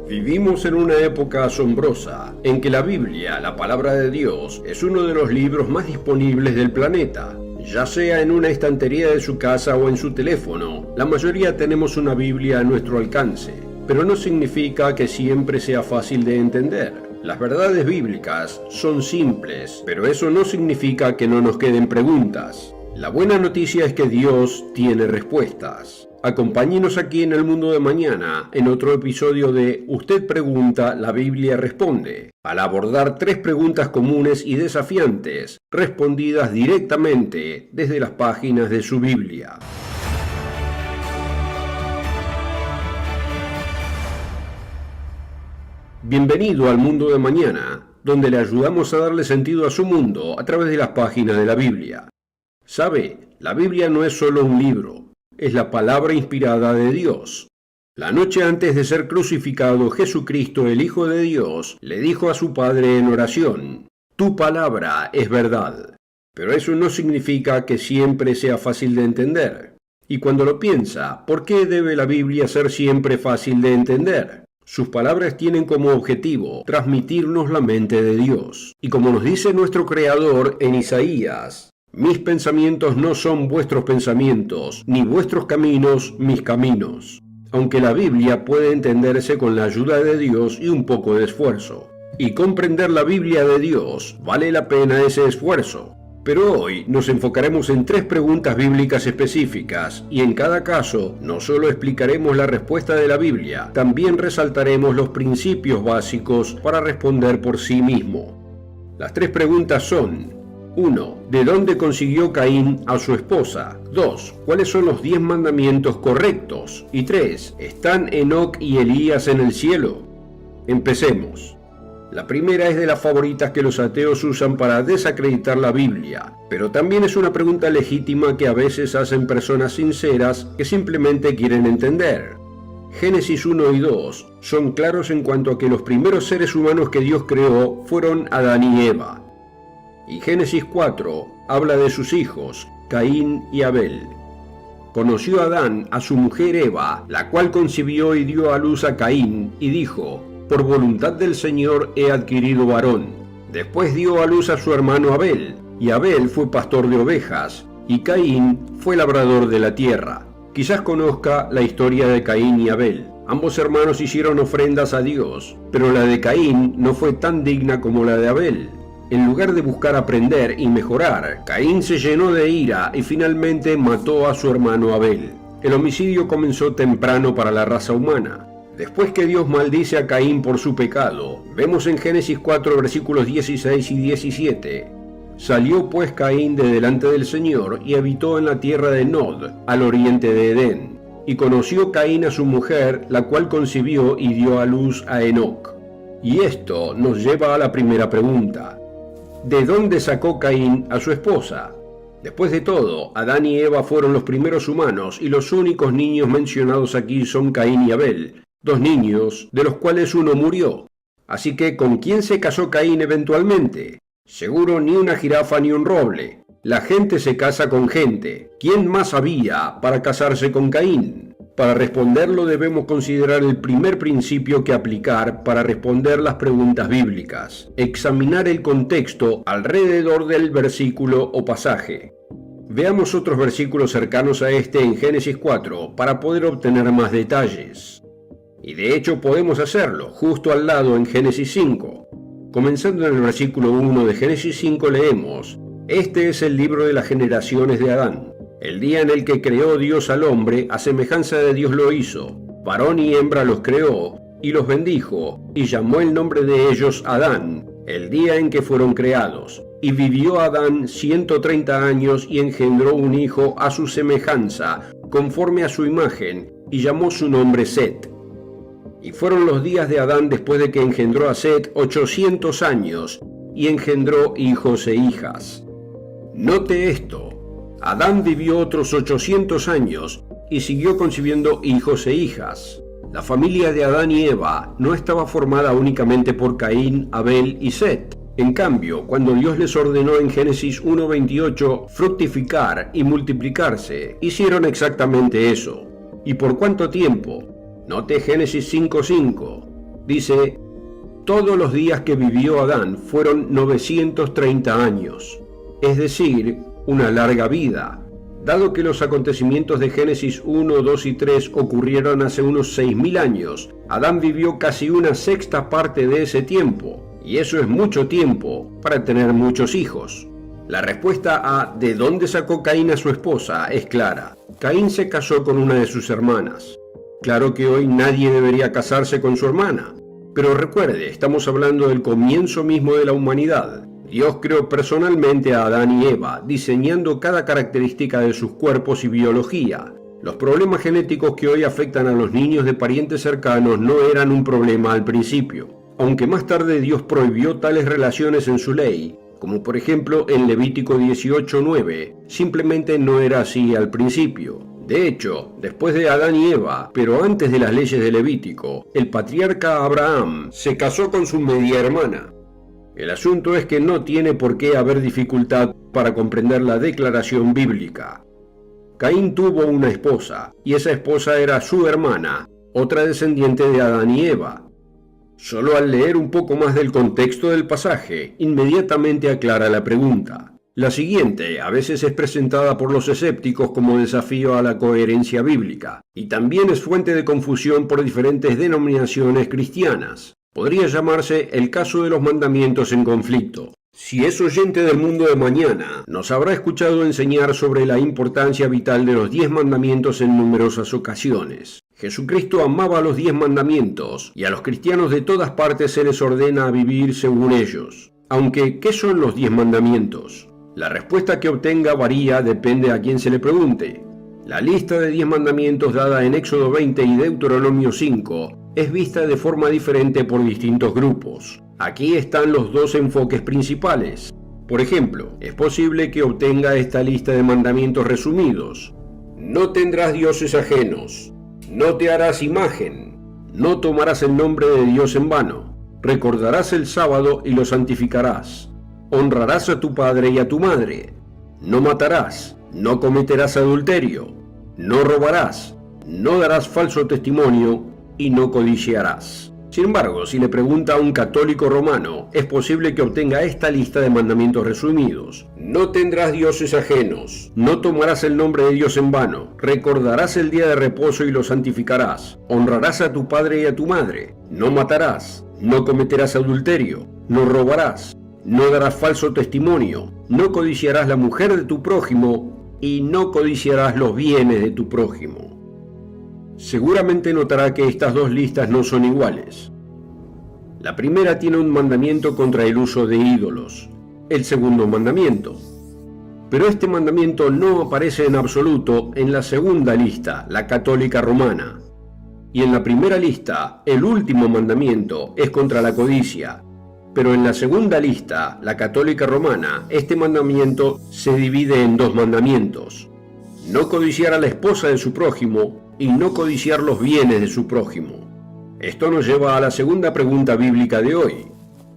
Vivimos en una época asombrosa, en que la Biblia, la palabra de Dios, es uno de los libros más disponibles del planeta. Ya sea en una estantería de su casa o en su teléfono, la mayoría tenemos una Biblia a nuestro alcance, pero no significa que siempre sea fácil de entender. Las verdades bíblicas son simples, pero eso no significa que no nos queden preguntas. La buena noticia es que Dios tiene respuestas. Acompáñenos aquí en El Mundo de Mañana, en otro episodio de Usted Pregunta, la Biblia Responde, al abordar 3 preguntas comunes y desafiantes, respondidas directamente desde las páginas de su Biblia. Bienvenido al Mundo de Mañana, donde le ayudamos a darle sentido a su mundo a través de las páginas de la Biblia. ¿Sabe? La Biblia no es solo un libro. Es la palabra inspirada de Dios. La noche antes de ser crucificado, Jesucristo, el Hijo de Dios, le dijo a su Padre en oración: «Tu palabra es verdad». Pero eso no significa que siempre sea fácil de entender. Y cuando lo piensa, ¿por qué debe la Biblia ser siempre fácil de entender? Sus palabras tienen como objetivo transmitirnos la mente de Dios. Y como nos dice nuestro Creador en Isaías: «Mis pensamientos no son vuestros pensamientos, ni vuestros caminos mis caminos». Aunque la Biblia puede entenderse con la ayuda de Dios y un poco de esfuerzo. Y comprender la Biblia de Dios vale la pena ese esfuerzo. Pero hoy nos enfocaremos en 3 preguntas bíblicas específicas, y en cada caso no solo explicaremos la respuesta de la Biblia, también resaltaremos los principios básicos para responder por sí mismo. Las 3 preguntas son: 1. ¿De dónde consiguió Caín a su esposa? 2. ¿Cuáles son los 10 mandamientos correctos? Y 3. ¿Están Enoc y Elías en el cielo? Empecemos. La primera es de las favoritas que los ateos usan para desacreditar la Biblia, pero también es una pregunta legítima que a veces hacen personas sinceras que simplemente quieren entender. Génesis 1 y 2 son claros en cuanto a que los primeros seres humanos que Dios creó fueron Adán y Eva. Y Génesis 4 habla de sus hijos, Caín y Abel. Conoció Adán a su mujer Eva, la cual concibió y dio a luz a Caín, y dijo: «Por voluntad del Señor he adquirido varón». Después dio a luz a su hermano Abel, y Abel fue pastor de ovejas, y Caín fue labrador de la tierra. Quizás conozca la historia de Caín y Abel. Ambos hermanos hicieron ofrendas a Dios, pero la de Caín no fue tan digna como la de Abel. En lugar de buscar aprender y mejorar, Caín se llenó de ira y finalmente mató a su hermano Abel. El homicidio comenzó temprano para la raza humana. Después que Dios maldice a Caín por su pecado, vemos en Génesis 4 versículos 16 y 17: «Salió pues Caín de delante del Señor y habitó en la tierra de Nod, al oriente de Edén. Y conoció Caín a su mujer, la cual concibió y dio a luz a Enoc». Y esto nos lleva a la primera pregunta: ¿de dónde sacó Caín a su esposa? Después de todo, Adán y Eva fueron los primeros humanos y los únicos niños mencionados aquí son Caín y Abel, 2 niños, de los cuales uno murió. Así que, ¿con quién se casó Caín eventualmente? Seguro ni una jirafa ni un roble. La gente se casa con gente. ¿Quién más había para casarse con Caín? Para responderlo debemos considerar el primer principio que aplicar para responder las preguntas bíblicas: examinar el contexto alrededor del versículo o pasaje. Veamos otros versículos cercanos a este en Génesis 4 para poder obtener más detalles. Y de hecho podemos hacerlo justo al lado en Génesis 5. Comenzando en el versículo 1 de Génesis 5 leemos: «Este es el libro de las generaciones de Adán. El día en el que creó Dios al hombre, a semejanza de Dios lo hizo. Varón y hembra los creó, y los bendijo, y llamó el nombre de ellos Adán, el día en que fueron creados. Y vivió Adán 130 años, y engendró un hijo a su semejanza, conforme a su imagen, y llamó su nombre Set. Y fueron los días de Adán después de que engendró a Set 800 años, y engendró hijos e hijas». Note esto: Adán vivió otros 800 años y siguió concibiendo hijos e hijas. La familia de Adán y Eva no estaba formada únicamente por Caín, Abel y Set. En cambio, cuando Dios les ordenó en Génesis 1:28 fructificar y multiplicarse, hicieron exactamente eso. ¿Y por cuánto tiempo? Note Génesis 5:5. Dice: todos los días que vivió Adán fueron 930 años, es decir, una larga vida. Dado que los acontecimientos de Génesis 1, 2 y 3 ocurrieron hace unos 6.000 años, Adán vivió casi una sexta parte de ese tiempo, y eso es mucho tiempo para tener muchos hijos. La respuesta a ¿de dónde sacó Caín a su esposa? Es clara. Caín se casó con una de sus hermanas. Claro que hoy nadie debería casarse con su hermana, pero recuerde, estamos hablando del comienzo mismo de la humanidad. Dios creó personalmente a Adán y Eva, diseñando cada característica de sus cuerpos y biología. Los problemas genéticos que hoy afectan a los niños de parientes cercanos no eran un problema al principio, aunque más tarde Dios prohibió tales relaciones en su ley, como por ejemplo en Levítico 18:9, simplemente no era así al principio. De hecho, después de Adán y Eva, pero antes de las leyes de Levítico, el patriarca Abraham se casó con su media hermana. El asunto es que no tiene por qué haber dificultad para comprender la declaración bíblica. Caín tuvo una esposa, y esa esposa era su hermana, otra descendiente de Adán y Eva. Solo al leer un poco más del contexto del pasaje, inmediatamente aclara la pregunta. La siguiente a veces es presentada por los escépticos como desafío a la coherencia bíblica, y también es fuente de confusión por diferentes denominaciones cristianas. Podría llamarse el caso de los mandamientos en conflicto. Si es oyente del Mundo de Mañana, nos habrá escuchado enseñar sobre la importancia vital de los 10 mandamientos en numerosas ocasiones. Jesucristo amaba los 10 mandamientos, y a los cristianos de todas partes se les ordena a vivir según ellos. Aunque, ¿qué son los 10 mandamientos? La respuesta que obtenga varía, depende a quién se le pregunte. La lista de 10 mandamientos dada en Éxodo 20 y Deuteronomio 5 es vista de forma diferente por distintos grupos. Aquí están los dos enfoques principales. Por ejemplo, es posible que obtenga esta lista de mandamientos resumidos. No tendrás dioses ajenos. No te harás imagen. No tomarás el nombre de Dios en vano. Recordarás el sábado y lo santificarás. Honrarás a tu padre y a tu madre. No matarás. No cometerás adulterio. No robarás. No darás falso testimonio. Y no codiciarás. Sin embargo, si le pregunta a un católico romano, es posible que obtenga esta lista de mandamientos resumidos. No tendrás dioses ajenos, no tomarás el nombre de Dios en vano, recordarás el día de reposo y lo santificarás, honrarás a tu padre y a tu madre, no matarás, no cometerás adulterio, no robarás, no darás falso testimonio, no codiciarás la mujer de tu prójimo y no codiciarás los bienes de tu prójimo. Seguramente notará que estas dos listas no son iguales. La primera tiene un mandamiento contra el uso de ídolos, el segundo mandamiento. Pero este mandamiento no aparece en absoluto en la segunda lista, la católica romana. Y en la primera lista, el último mandamiento es contra la codicia. Pero en la segunda lista, la católica romana, este mandamiento se divide en dos mandamientos. No codiciar a la esposa de su prójimo y no codiciar los bienes de su prójimo. Esto nos lleva a la segunda pregunta bíblica de hoy.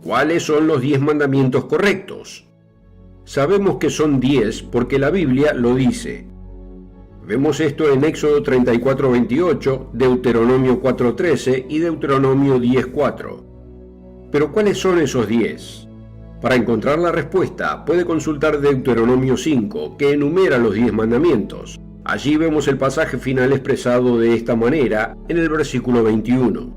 ¿Cuáles son los 10 mandamientos correctos? Sabemos que son 10 porque la Biblia lo dice. Vemos esto en Éxodo 34:28, Deuteronomio 4:13 y Deuteronomio 10:4. Pero ¿cuáles son esos 10? Para encontrar la respuesta, puede consultar Deuteronomio 5, que enumera los 10 mandamientos. Allí vemos el pasaje final expresado de esta manera en el versículo 21.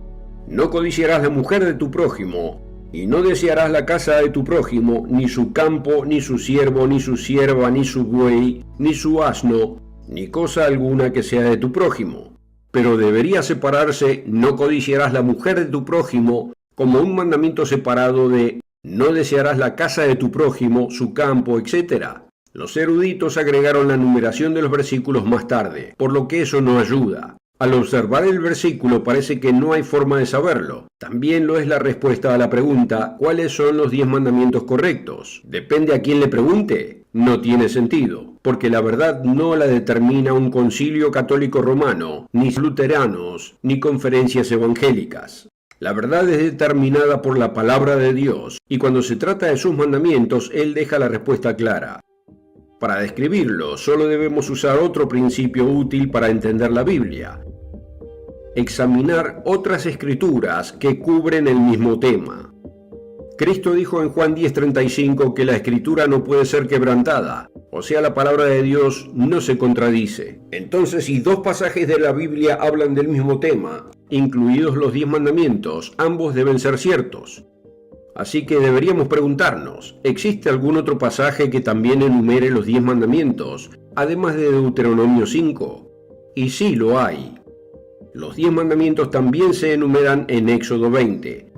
No codiciarás la mujer de tu prójimo, y no desearás la casa de tu prójimo, ni su campo, ni su siervo, ni su sierva, ni su buey, ni su asno, ni cosa alguna que sea de tu prójimo. Pero debería separarse, no codiciarás la mujer de tu prójimo, como un mandamiento separado de no desearás la casa de tu prójimo, su campo, etc. Los eruditos agregaron la numeración de los versículos más tarde, por lo que eso no ayuda. Al observar el versículo parece que no hay forma de saberlo. También lo es la respuesta a la pregunta, ¿cuáles son los 10 mandamientos correctos? Depende a quién le pregunte. No tiene sentido, porque la verdad no la determina un concilio católico romano, ni luteranos, ni conferencias evangélicas. La verdad es determinada por la palabra de Dios, y cuando se trata de sus mandamientos, Él deja la respuesta clara. Para describirlo, solo debemos usar otro principio útil para entender la Biblia. examinar otras escrituras que cubren el mismo tema. Cristo dijo en Juan 10:35 que la escritura no puede ser quebrantada, o sea, la palabra de Dios no se contradice. Entonces, si dos pasajes de la Biblia hablan del mismo tema, incluidos los 10 mandamientos, ambos deben ser ciertos. Así que deberíamos preguntarnos, ¿existe algún otro pasaje que también enumere los 10 mandamientos, además de Deuteronomio 5? Y sí lo hay. Los 10 mandamientos también se enumeran en Éxodo 20.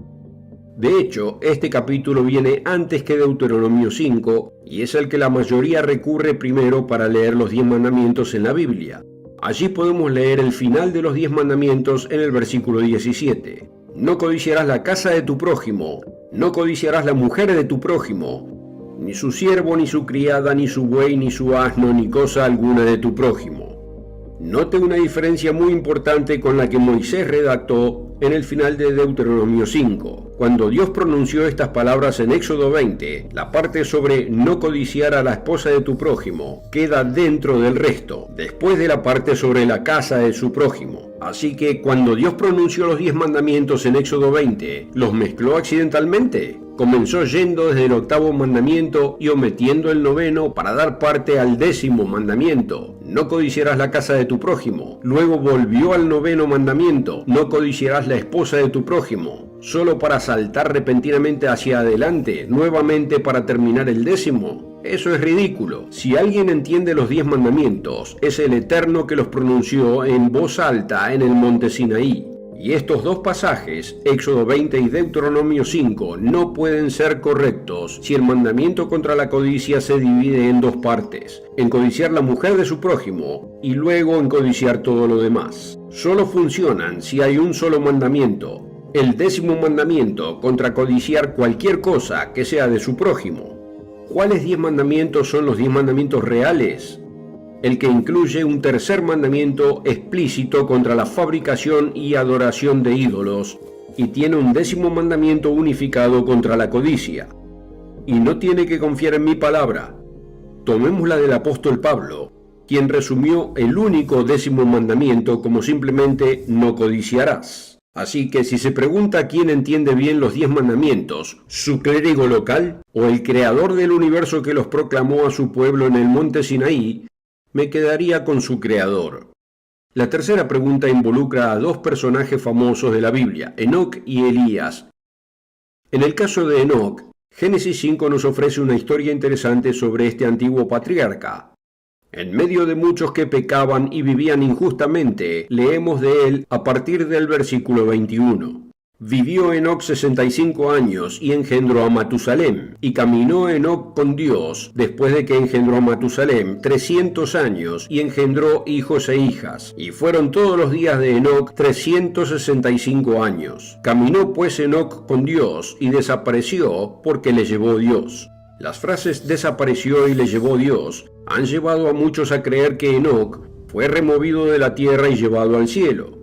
De hecho, este capítulo viene antes que Deuteronomio 5 y es el que la mayoría recurre primero para leer los 10 mandamientos en la Biblia. Allí podemos leer el final de los 10 mandamientos en el versículo 17. No codiciarás la casa de tu prójimo, no codiciarás la mujer de tu prójimo, ni su siervo, ni su criada, ni su buey, ni su asno, ni cosa alguna de tu prójimo. Note una diferencia muy importante con la que Moisés redactó en el final de Deuteronomio 5. Cuando Dios pronunció estas palabras en Éxodo 20, la parte sobre no codiciar a la esposa de tu prójimo queda dentro del resto, después de la parte sobre la casa de su prójimo. Así que cuando Dios pronunció los 10 mandamientos en Éxodo 20, ¿los mezcló accidentalmente? Comenzó yendo desde el 8º mandamiento y omitiendo el 9º para dar parte al 10º mandamiento, no codiciarás la casa de tu prójimo. Luego volvió al 9º mandamiento, no codiciarás la esposa de tu prójimo, solo para saltar repentinamente hacia adelante, nuevamente para terminar el 10º. Eso es ridículo. Si alguien entiende los 10 mandamientos, es el Eterno que los pronunció en voz alta en el monte Sinaí. Y estos dos pasajes, Éxodo 20 y Deuteronomio 5, no pueden ser correctos si el mandamiento contra la codicia se divide en dos partes, en codiciar la mujer de su prójimo y luego en codiciar todo lo demás. Solo funcionan si hay un solo mandamiento, el 10º mandamiento contra codiciar cualquier cosa que sea de su prójimo. ¿Cuáles 10 mandamientos son los 10 mandamientos reales? El que incluye un tercer mandamiento explícito contra la fabricación y adoración de ídolos, y tiene un 10º mandamiento unificado contra la codicia. Y no tiene que confiar en mi palabra. Tomemos la del apóstol Pablo, quien resumió el único 10º mandamiento como simplemente no codiciarás. Así que si se pregunta quién entiende bien los 10 mandamientos, ¿su clérigo local o el creador del universo que los proclamó a su pueblo en el monte Sinaí? Me quedaría con su creador. La tercera pregunta involucra a dos personajes famosos de la Biblia, Enoc y Elías. En el caso de Enoc, Génesis 5 nos ofrece una historia interesante sobre este antiguo patriarca. En medio de muchos que pecaban y vivían injustamente, leemos de él a partir del versículo 21. Vivió Enoc 65 años y engendró a Matusalem, y caminó Enoc con Dios después de que engendró a Matusalem 300 años y engendró hijos e hijas, y fueron todos los días de Enoc 365 años. Caminó pues Enoc con Dios y desapareció porque le llevó Dios. Las frases desapareció y le llevó Dios han llevado a muchos a creer que Enoc fue removido de la tierra y llevado al cielo.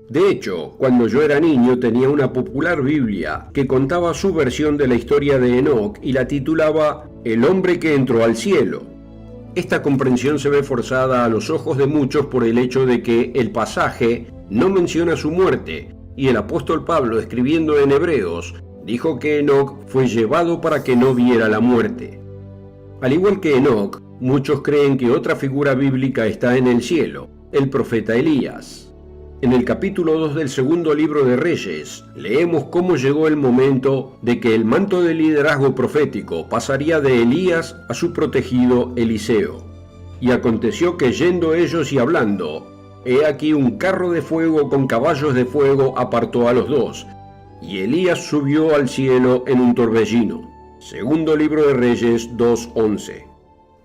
De hecho, cuando yo era niño tenía una popular Biblia que contaba su versión de la historia de Enoc y la titulaba El hombre que entró al cielo. Esta comprensión se ve forzada a los ojos de muchos por el hecho de que el pasaje no menciona su muerte, y el apóstol Pablo, escribiendo en Hebreos, dijo que Enoc fue llevado para que no viera la muerte. Al igual que Enoc, muchos creen que otra figura bíblica está en el cielo, el profeta Elías. En el capítulo 2 del segundo libro de Reyes, leemos cómo llegó el momento de que el manto de liderazgo profético pasaría de Elías a su protegido Eliseo. Y aconteció que yendo ellos y hablando, he aquí un carro de fuego con caballos de fuego apartó a los dos, y Elías subió al cielo en un torbellino. Segundo libro de Reyes 2:11.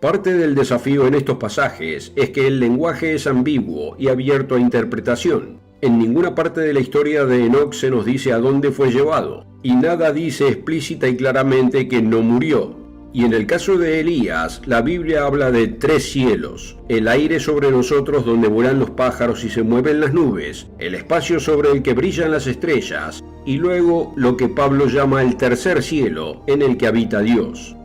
Parte del desafío en estos pasajes es que el lenguaje es ambiguo y abierto a interpretación. En ninguna parte de la historia de Enoc se nos dice a dónde fue llevado, y nada dice explícita y claramente que no murió. Y en el caso de Elías, la Biblia habla de 3 cielos: el aire sobre nosotros donde vuelan los pájaros y se mueven las nubes, el espacio sobre el que brillan las estrellas, y luego lo que Pablo llama el tercer cielo, en el que habita Dios.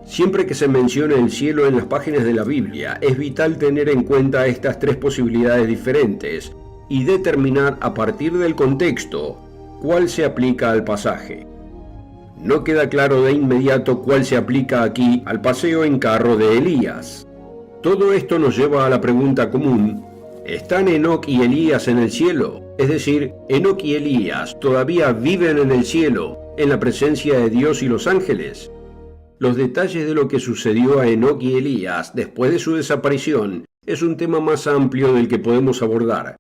Siempre que se mencione el cielo en las páginas de la Biblia, es vital tener en cuenta estas 3 posibilidades diferentes, y determinar a partir del contexto cuál se aplica al pasaje. No queda claro de inmediato cuál se aplica aquí al paseo en carro de Elías. Todo esto nos lleva a la pregunta común: ¿están Enoc y Elías en el cielo? Es decir, ¿Enoc y Elías todavía viven en el cielo, en la presencia de Dios y los ángeles? Los detalles de lo que sucedió a Enoc y Elías después de su desaparición es un tema más amplio del que podemos abordar,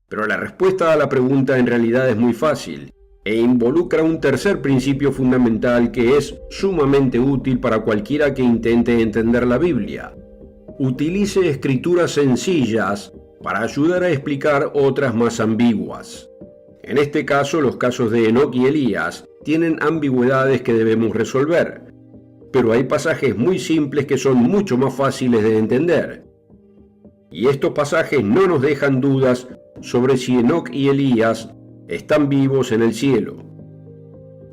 pero la respuesta a la pregunta en realidad es muy fácil e involucra un tercer principio fundamental que es sumamente útil para cualquiera que intente entender la Biblia. Utilice escrituras sencillas para ayudar a explicar otras más ambiguas. En este caso, los casos de Enoc y Elías tienen ambigüedades que debemos resolver, pero hay pasajes muy simples que son mucho más fáciles de entender. Y estos pasajes no nos dejan dudas sobre si Enoc y Elías están vivos en el cielo.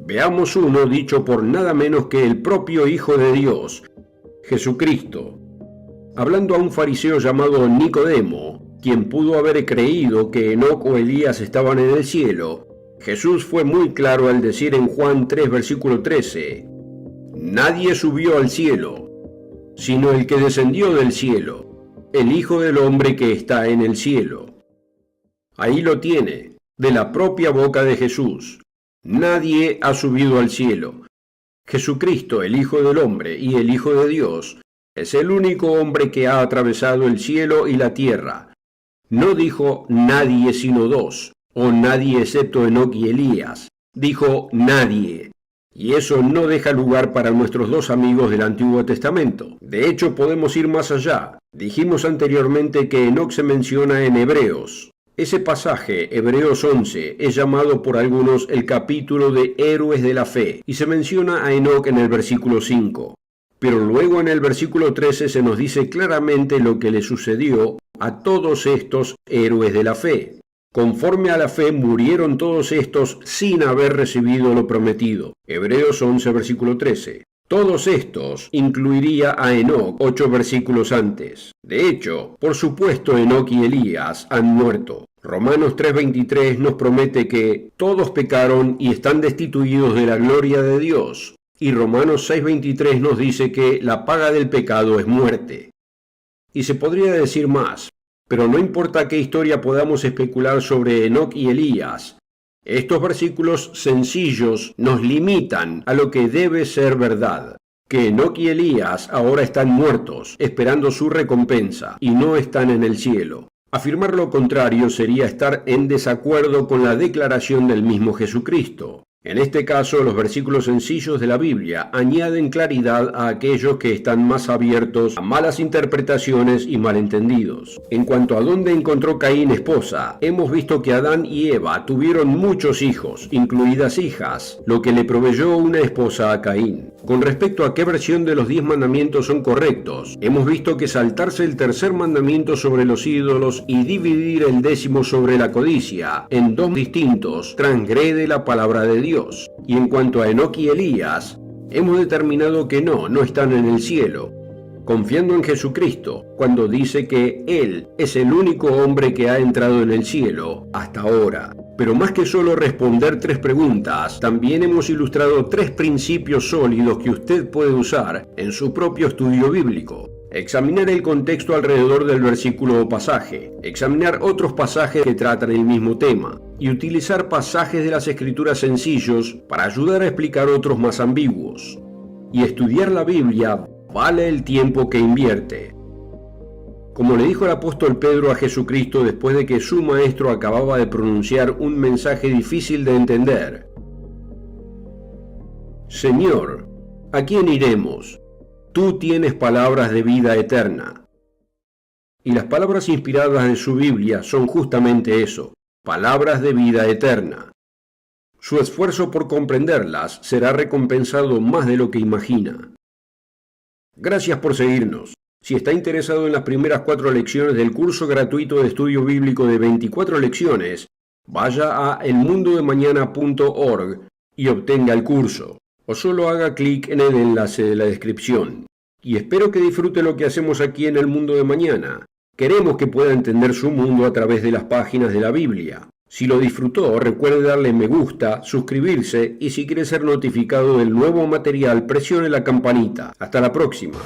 Veamos uno dicho por nada menos que el propio Hijo de Dios, Jesucristo. Hablando a un fariseo llamado Nicodemo, quien pudo haber creído que Enoc o Elías estaban en el cielo, Jesús fue muy claro al decir en Juan 3, versículo 13, «Nadie subió al cielo, sino el que descendió del cielo, el Hijo del Hombre que está en el cielo». Ahí lo tiene, de la propia boca de Jesús. Nadie ha subido al cielo. Jesucristo, el Hijo del Hombre y el Hijo de Dios, es el único hombre que ha atravesado el cielo y la tierra. No dijo nadie sino dos, o nadie excepto Enoc y Elías. Dijo nadie. Y eso no deja lugar para nuestros dos amigos del Antiguo Testamento. De hecho, podemos ir más allá. Dijimos anteriormente que Enoc se menciona en Hebreos. Ese pasaje, Hebreos 11, es llamado por algunos el capítulo de héroes de la fe, y se menciona a Enoc en el versículo 5. Pero luego en el versículo 13 se nos dice claramente lo que le sucedió a todos estos héroes de la fe. Conforme a la fe murieron todos estos sin haber recibido lo prometido. Hebreos 11, versículo 13. Todos estos incluiría a Enoc 8 versículos antes. De hecho, por supuesto, Enoc y Elías han muerto. Romanos 3:23 nos promete que todos pecaron y están destituidos de la gloria de Dios. Y Romanos 6:23 nos dice que la paga del pecado es muerte. Y se podría decir más, pero no importa qué historia podamos especular sobre Enoc y Elías, estos versículos sencillos nos limitan a lo que debe ser verdad, que Enoc y Elías ahora están muertos, esperando su recompensa, y no están en el cielo. Afirmar lo contrario sería estar en desacuerdo con la declaración del mismo Jesucristo. En este caso, los versículos sencillos de la Biblia añaden claridad a aquellos que están más abiertos a malas interpretaciones y malentendidos. En cuanto a dónde encontró Caín esposa, hemos visto que Adán y Eva tuvieron muchos hijos, incluidas hijas, lo que le proveyó una esposa a Caín. Con respecto a qué versión de los 10 mandamientos son correctos, hemos visto que saltarse el tercer mandamiento sobre los ídolos y dividir el 10º sobre la codicia en dos distintos transgrede la palabra de Dios. Y en cuanto a Enoc y Elías, hemos determinado que no están en el cielo, confiando en Jesucristo, cuando dice que Él es el único hombre que ha entrado en el cielo hasta ahora. Pero más que solo responder 3 preguntas, también hemos ilustrado 3 principios sólidos que usted puede usar en su propio estudio bíblico. Examinar el contexto alrededor del versículo o pasaje, examinar otros pasajes que tratan el mismo tema, y utilizar pasajes de las Escrituras sencillos para ayudar a explicar otros más ambiguos. Y estudiar la Biblia vale el tiempo que invierte. Como le dijo el apóstol Pedro a Jesucristo después de que su maestro acababa de pronunciar un mensaje difícil de entender: Señor, ¿a quién iremos? Tú tienes palabras de vida eterna. Y las palabras inspiradas de su Biblia son justamente eso, palabras de vida eterna. Su esfuerzo por comprenderlas será recompensado más de lo que imagina. Gracias por seguirnos. Si está interesado en las primeras 4 lecciones del curso gratuito de estudio bíblico de 24 lecciones, vaya a elmundodemañana.org y obtenga el curso, o solo haga clic en el enlace de la descripción. Y espero que disfrute lo que hacemos aquí en El Mundo de Mañana. Queremos que pueda entender su mundo a través de las páginas de la Biblia. Si lo disfrutó, recuerde darle me gusta, suscribirse y si quiere ser notificado del nuevo material, presione la campanita. Hasta la próxima.